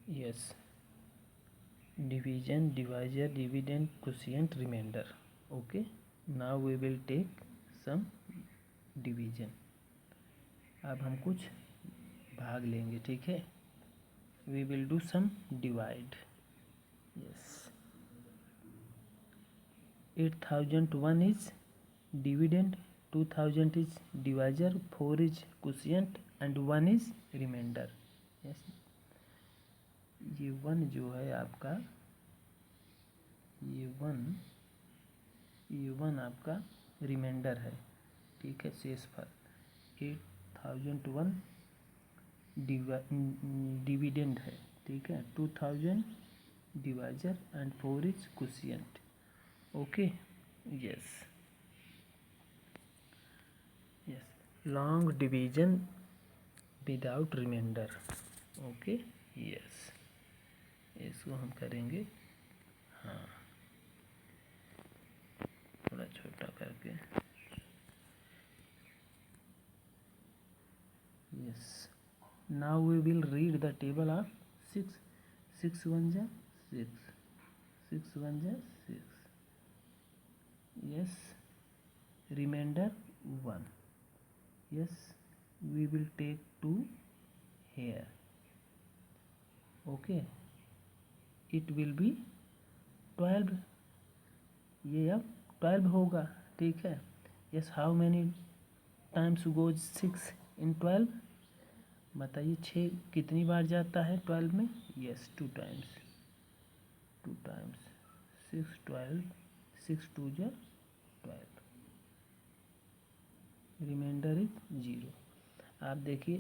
Yes, division, divisor, dividend, quotient, remainder. Okay, now we will take some division. अब हम कुछ भाग लेंगे, ठीक है. We will do some divide. Yes, 8001 is dividend, 2000 is divisor, 4 is quotient and 1 is remainder. Yes, ये 1 जो है आपका, ये वन आपका रिमाइंडर है, ठीक है. शेषफल 8001 डिविडेंड है, ठीक है. 2000 divisor and 4 is quotient. Okay. Yes, long division without remainder. Okay. Yes, इसको हम करेंगे, हाँ, थोड़ा छोटा करके. Yes, now we will read the table of 6. 6 1 जा 6, 6 1 जा 6. Yes, remainder 1. Yes, we will take 2 here. Okay, it will be 12. ये अब 12 होगा, ठीक है. Yes, how many times goes 6 in 12? बताइए 6 कितनी बार जाता है 12 में? Yes, 2 times. 2 टाइम्स 6 12, 6 2 जा 12. Remainder is 0. आप देखिए,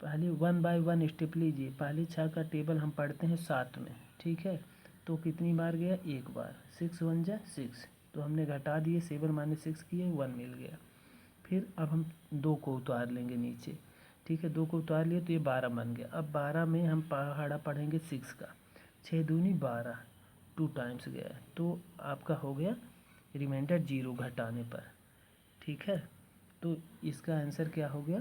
पहले 1 बाय 1 स्टेप लीजिए. पहले 6 का टेबल हम पढ़ते हैं 7 में, ठीक है. तो कितनी बार गया? एक बार. 6 1 जा 6, तो हमने घटा दिए, 7 माइनस 6 किए, 1 मिल गया. फिर अब हम 2 को उतार लेंगे नीचे, ठीक है. 2 को उतार लिए तो ये 12 बन गया. अब 12 में हम पहाड़ा पढ़ेंगे 6 का. 6 दूनी 12, 2 टाइम्स गया, तो आपका हो गया रिमाइंडर 0 घटाने पर, ठीक है. तो इसका आंसर क्या हो गया?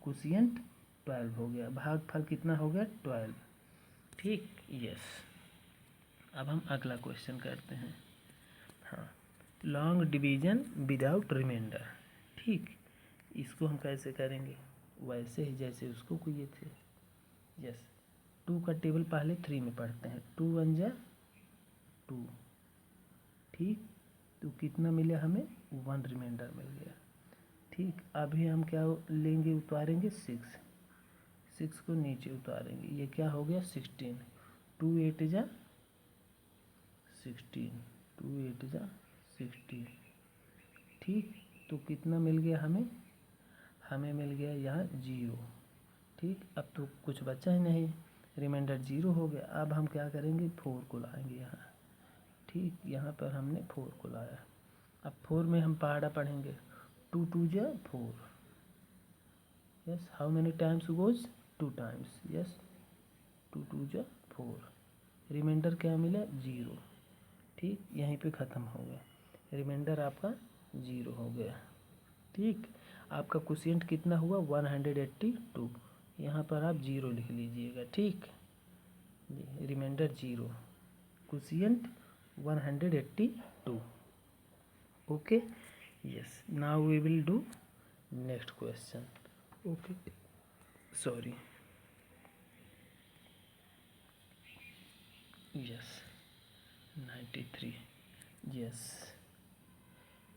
क्वोशिएंट 12 हो गया. भागफल कितना हो गया? 12. ठीक. यस, अब हम अगला क्वेश्चन करते हैं. हाँ, लॉन्ग डिवीजन विदाउट रिमाइंडर. ठीक, इसको हम कैसे करेंगे? वैसे ही जैसे उसको किए थे. यस, 2 का टेबल पहले 3 में पढ़ते हैं. 2 1 जा 2, ठीक. तो कितना मिला हमें? 1 रिमाइंडर मिल गया, ठीक. अभी हम क्या लेंगे? उतारेंगे 6. 6 को नीचे उतारेंगे, ये क्या हो गया? 16. 2 8 जा 16, 2 8 जा 16, ठीक. तो कितना मिल गया हमें? हमें मिल गया यहाँ 0, ठीक. अब तो कुछ बचा ही नहीं, रिमाइंडर 0 हो गया. अब हम क्या करेंगे? 4 को लाएंगे यहाँ, ठीक. यहाँ पर हमने 4 को लाया. अब 4 में हम पहाड़ा पढ़ेंगे. 2 2 जा 4. Yes, how many times goes? 2 times. Yes, 2 2 जा 4. रिमाइंडर क्या मिला? 0, ठीक. यहीं पे ख़त्म हो गया. रिमाइंडर आपका 0 हो गया, ठीक. आपका क्वोशिएंट कितना हुआ? 182. यहाँ पर आप 0 लिख लीजिएगा, ठीक. Remainder 0, quotient 182. Okay. Yes, now we will do next question. Okay, sorry. Yes, 93. Yes,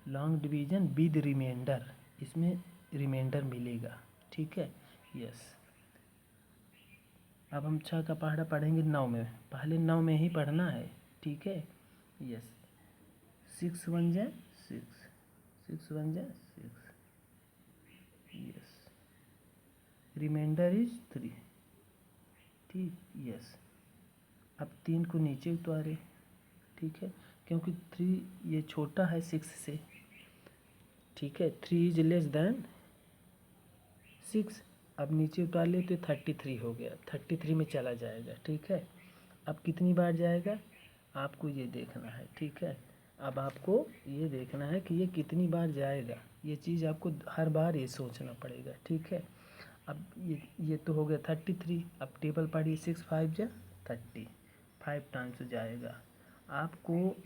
long division with remainder. इसमें रिमाइंडर मिलेगा, ठीक है. यस, अब हम 6 का पहाड़ा पढ़ेंगे 9 में. पहले 9 में ही पढ़ना है, ठीक है. यस, 6 1 जा 6, 6 1 जा 6. यस, रिमाइंडर इज 3, ठीक. यस, अब 3 को नीचे उतारे, ठीक है, क्योंकि 3 ये छोटा है 6 से, ठीक है. 3 इज लेस देन 6. अब नीचे उतार ले तो 33 हो गया. 33 में चला जाएगा, ठीक है. अब कितनी बार जाएगा आपको ये देखना है, ठीक है. अब आपको ये देखना है कि ये कितनी बार जाएगा. ये चीज़ आपको हर बार ये सोचना पड़ेगा, ठीक है. अब ये तो हो गया 33. अब टेबल पढ़िए. 6 5 जा 30, 5 टाइम्स जाएगा। आपको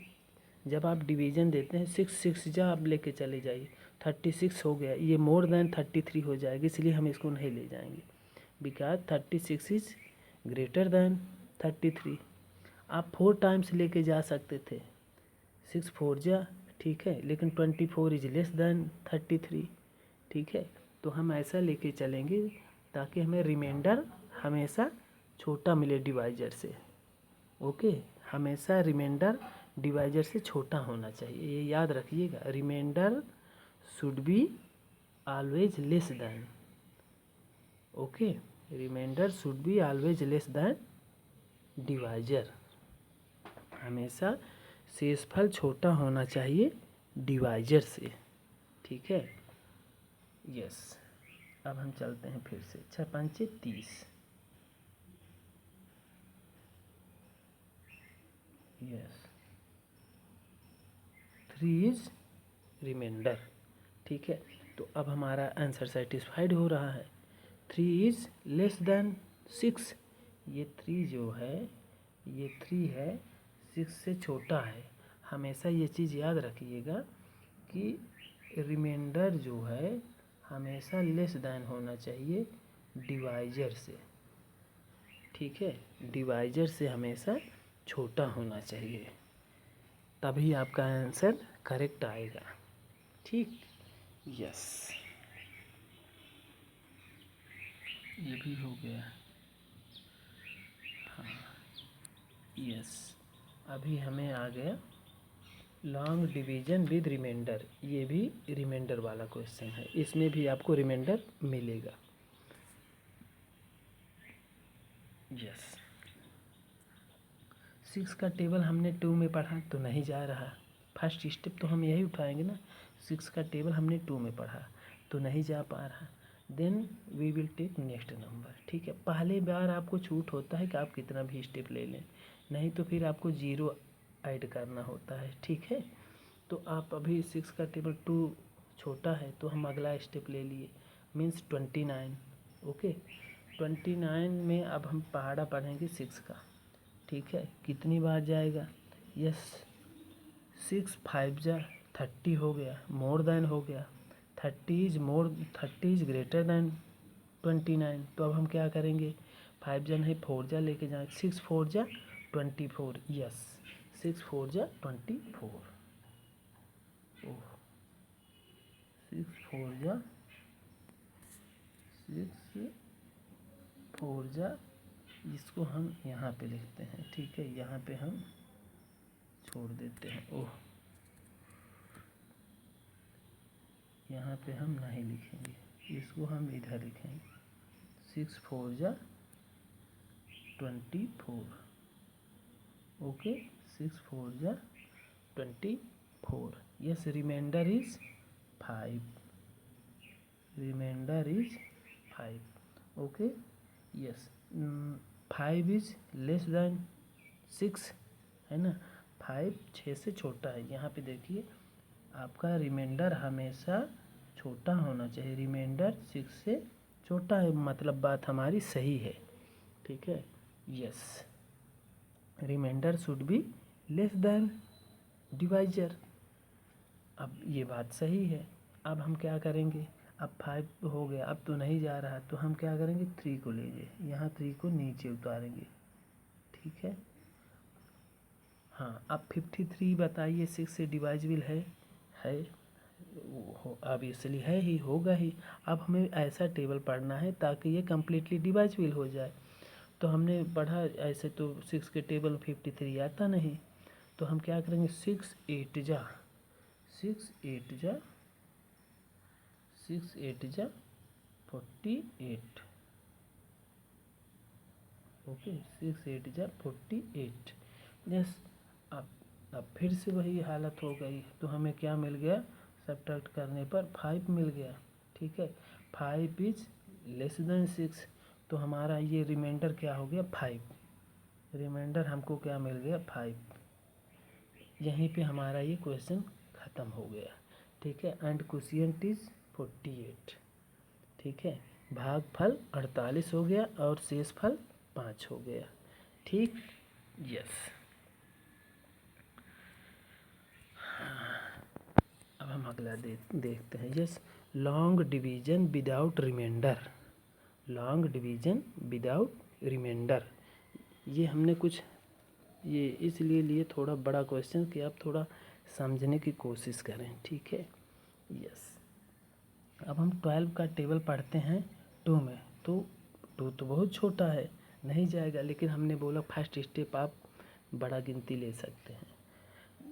जब आप डिवीज़न देते हैं 6 जा आप लेके चले जाइए, 36 हो गया, ये मोर देन 33 हो जाएगी, इसलिए हम इसको नहीं ले जाएंगे, बिकॉज 36 इज़ ग्रेटर देन 33। आप 4 टाइम्स लेके जा सकते थे, 6 4 जा, ठीक है, लेकिन 24 इज लेस देन 33, ठीक है। तो हम ऐसा लेके चलेंगे ताकि हमें रिमाइंडर हमेशा छोटा मिले डिवाइजर से। ओके, हमेशा रिमाइंडर डिवाइजर से छोटा होना चाहिए, ये याद रखिएगा। Remainder should be always less than, okay, remainder should be always less than divisor. हमेशा शेषफल छोटा होना चाहिए डिवाइजर से, ठीक है। यस, अब हम चलते हैं फिर से। 6 5 30, यस, 3 इज रिमाइंडर, ठीक है। तो अब हमारा आंसर सेटिस्फाइड हो रहा है। 3 इज लेस देन 6, ये 3 जो है, ये 3 है, 6 से छोटा है। हमेशा ये चीज़ याद रखिएगा कि रिमाइंडर जो है हमेशा लेस देन होना चाहिए डिवाइजर से, ठीक है। डिवाइजर से हमेशा छोटा होना चाहिए, तभी आपका आंसर करेक्ट आएगा, ठीक। यस, ये भी हो गया। हाँ, यस, अभी हमें आ गया लॉन्ग डिवीजन विद रिमाइंडर। ये भी रिमाइंडर वाला क्वेश्चन है, इसमें भी आपको रिमाइंडर मिलेगा। यस, 6 का टेबल हमने 2 में पढ़ा तो नहीं जा रहा, फर्स्ट स्टेप तो हम यही उठाएंगे ना। 6 का टेबल हमने 2 में पढ़ा तो नहीं जा पा रहा, then we will take next number, ठीक है। पहले बार आपको छूट होता है कि आप कितना भी स्टेप ले लें, नहीं तो फिर आपको 0 ऐड करना होता है, ठीक है। तो आप अभी 6 का टेबल 2 छोटा है तो हम अगला स्टेप ले लिए, मीन्स 29, ओके। 29 में अब हम पहाड़ा पढ़ेंगे 6 का, ठीक है। कितनी बार जाएगा, यस, 6 5 जा 30 हो गया, मोर देन हो गया, 30 इज ग्रेटर देन 29। तो अब हम क्या करेंगे, 5 जा नहीं 4 जा लेके जाए, 6 4 जा 24, यस, 6 4 जा 24, 6 4 जा 6 4 जा, इसको हम यहाँ पे लिखते हैं, ठीक है, यहाँ पे हम छोड़ देते हैं, ओह, यहाँ पे हम नहीं लिखेंगे, इसको हम इधर लिखेंगे। 6 4 जा 24, ओके, 6 4 जा 24, yes, remainder is 5, remainder is 5, okay, yes. 5 is less than 6, है ना, 5 6 से छोटा है। यहाँ पे देखिए आपका रिमाइंडर हमेशा छोटा होना चाहिए, रिमाइंडर 6 से छोटा है, मतलब बात हमारी सही है, ठीक है। Yes, remainder should be less than divisor, अब ये बात सही है। अब हम क्या करेंगे, अब 5 हो गया, अब तो नहीं जा रहा, तो हम क्या करेंगे, 3 को लीजिए, यहाँ 3 को नीचे उतारेंगे, ठीक है। हाँ, अब 53 बताइए 6 से डिवाइजिबल है, ऑब्वियसली है ही, होगा ही। अब हमें ऐसा टेबल पढ़ना है ताकि ये कम्प्लीटली डिवाइजिबल हो जाए। तो हमने पढ़ा ऐसे तो 6 के टेबल 53 आता नहीं, तो हम क्या करेंगे, 6 8 जा 6 8 जा 6 8 जा 48, ओके, 6 8 जा 48, यस। अब फिर से वही हालत हो गई, तो हमें क्या मिल गया, सब्ट्रैक्ट करने पर 5 मिल गया, ठीक है। 5 इज लेस देन 6, तो हमारा ये रिमाइंडर क्या हो गया, 5, रिमाइंडर हमको क्या मिल गया, 5। यहीं पे हमारा ये क्वेश्चन ख़त्म हो गया, ठीक है। एंड क्वोशिएंट इज 48, ठीक है। भागफल 48 हो गया और शेषफल 5 हो गया, ठीक। यस। अब हम अगला देखते हैं। Yes, long division without remainder. Long division without remainder, ये हमने कुछ ये इसलिए लिए थोड़ा बड़ा क्वेश्चन कि आप थोड़ा समझने की कोशिश करें, ठीक है। यस, अब हम 12 का टेबल पढ़ते हैं 2 में, तो 2 तो बहुत छोटा है, नहीं जाएगा, लेकिन हमने बोला फर्स्ट स्टेप आप बड़ा गिनती ले सकते हैं।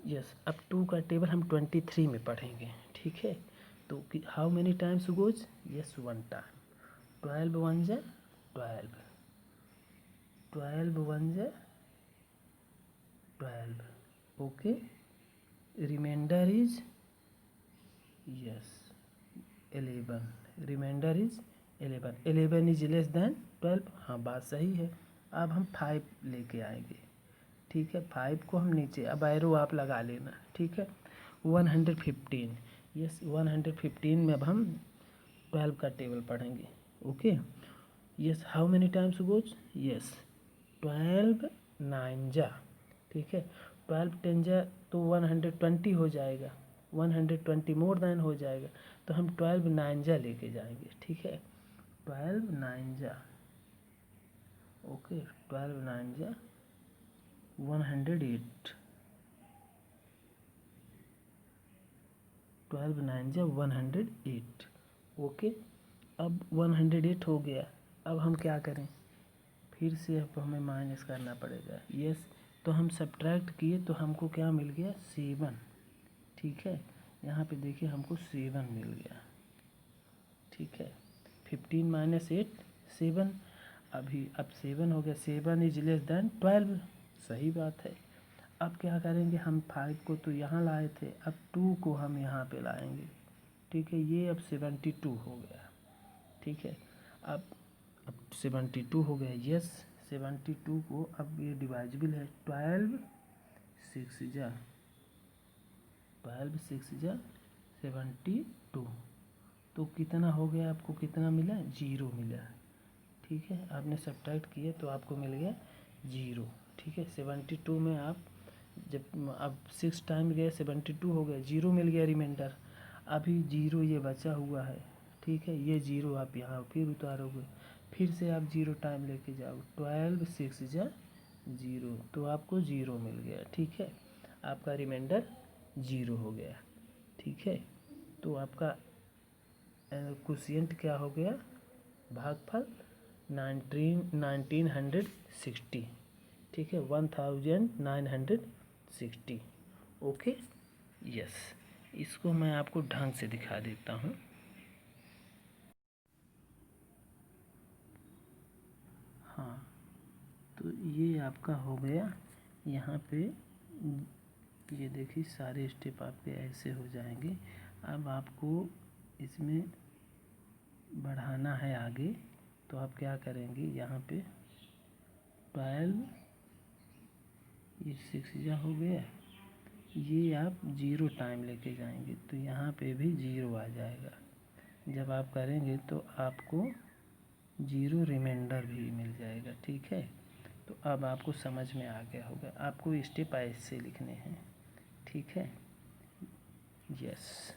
यस, अब 2 का टेबल हम 23 में पढ़ेंगे, ठीक है। तो how many times goes? Yes, 1 time. 12 1 जा 12, 12 1 जा 12, okay. Remainder is yes 11, remainder is 11, 11 is less than 12, हाँ बात सही है। अब हम 5 लेके आएंगे, ठीक है। 5 को हम नीचे, अब एरो आप लगा लेना, ठीक है। 115, यस 115 में अब हम 12 का टेबल पढ़ेंगे, okay. Yes, how many times goes? Yes 12 9 जा, ठीक है। 12 10 जा तो 120 हो जाएगा, 120 मोर देन हो जाएगा, तो हम 12 9 जा लेके जाएंगे, ठीक है। 12 9 जा, ओके। 12 9 जा 108, 12 9 जा 108, ओके। अब 108 हो गया, अब हम क्या करें? फिर से अब हमें माइनस करना पड़ेगा। यस, तो हम सब्ट्रैक्ट किए तो हमको क्या मिल गया? 7, ठीक है। यहाँ पे देखिए हमको 7 मिल गया, ठीक है। 15 माइनस 8 7, अभी अब 7 हो गया। 7 इज लेस देन 12, सही बात है। अब क्या करेंगे? हम 5 को तो यहाँ लाए थे, अब 2 को हम यहाँ पे लाएंगे, ठीक है। ये अब 72 हो गया, ठीक है। अब 72 हो गया। यस, 72 को अब ये डिवाइजिबल है। 12 6 जा 12 6 जा 72, तो कितना हो गया? आपको कितना मिला? 0 मिला, ठीक है। आपने सब्ट्रैक्ट किया तो आपको मिल गया 0, ठीक है। 72 में आप जब अब 6 टाइम गए 72 हो गया, 0 मिल गया रिमाइंडर। अभी 0 ये बचा हुआ है, ठीक है। ये 0 आप यहाँ फिर उतारोगे, फिर से आप 0 टाइम लेके जाओ। 12 6 जा 0, तो आपको 0 मिल गया, ठीक है। आपका रिमाइंडर 0 हो गया, ठीक है। तो आपका क्वोशिएंट क्या हो गया? भागफल 1960, ठीक है। 1960, ओके। यस, इसको मैं आपको ढंग से दिखा देता हूँ। हाँ, तो ये आपका हो गया। यहाँ पे ये देखिए सारे स्टेप आपके ऐसे हो जाएंगे। अब आपको इसमें बढ़ाना है आगे, तो आप क्या करेंगे? यहाँ पे 12 ये 6 जा हो गया, ये आप 0 टाइम लेके जाएंगे तो यहाँ पे भी 0 आ जाएगा। जब आप करेंगे तो आपको 0 रिमाइंडर भी मिल जाएगा, ठीक है। तो अब आपको समझ में आ गया होगा। आपको स्टेप ऐसे लिखने हैं, ठीक है। Yes,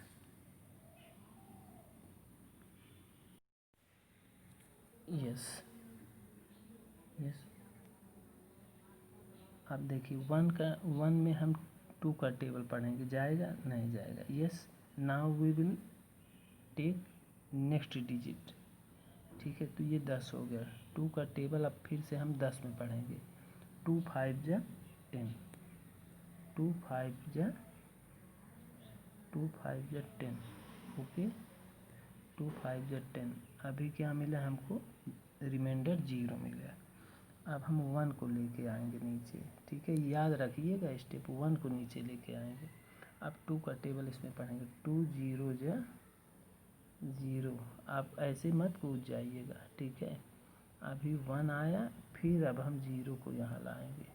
yes, yes. अब देखिए 1 में हम 2 का टेबल पढ़ेंगे, जाएगा? नहीं जाएगा। Yes, now we will take next digit, ठीक है। तो ये 10 हो गया। 2 का टेबल अब फिर से हम 10 में पढ़ेंगे। 2 5 जा 10, 2 5 जा 2 5 जा 10, ओके। 2 5 जा 10, अभी क्या मिला हमको? रिमाइंडर 0 मिला। अब हम 1 को लेके आएंगे नीचे, ठीक है। याद रखिएगा स्टेप 1 को नीचे लेके आएंगे। अब 2 का टेबल इसमें पढ़ेंगे। 2 0 जा 0, आप ऐसे मत कूद जाइएगा, ठीक है। अभी 1 आया, फिर अब हम 0 को यहाँ लाएंगे।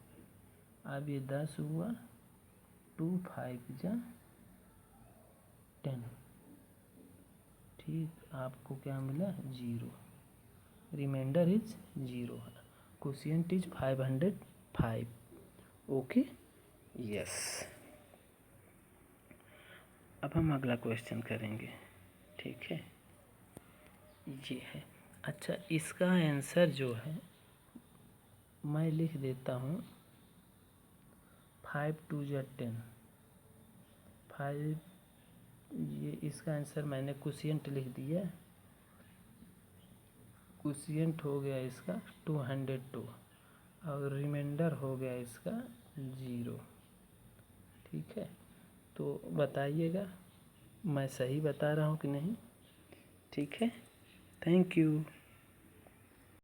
अब ये 10 हुआ। 2 5 जा 10, ठीक। आपको क्या मिला? 0, रिमाइंडर इज 0 है। Quotient is 505। Okay, yes. अब हम अगला क्वेश्चन करेंगे, ठीक है। ये है, अच्छा इसका आंसर जो है मैं लिख देता हूँ 5 2 जा 10, 5, ये इसका आंसर मैंने क्वोशिएंट लिख दिया। क्वोशिएंट हो गया इसका 202 और रिमाइंडर हो गया इसका 0। ठीक है, तो बताइएगा मैं सही बता रहा हूँ कि नहीं। ठीक है, थैंक यू।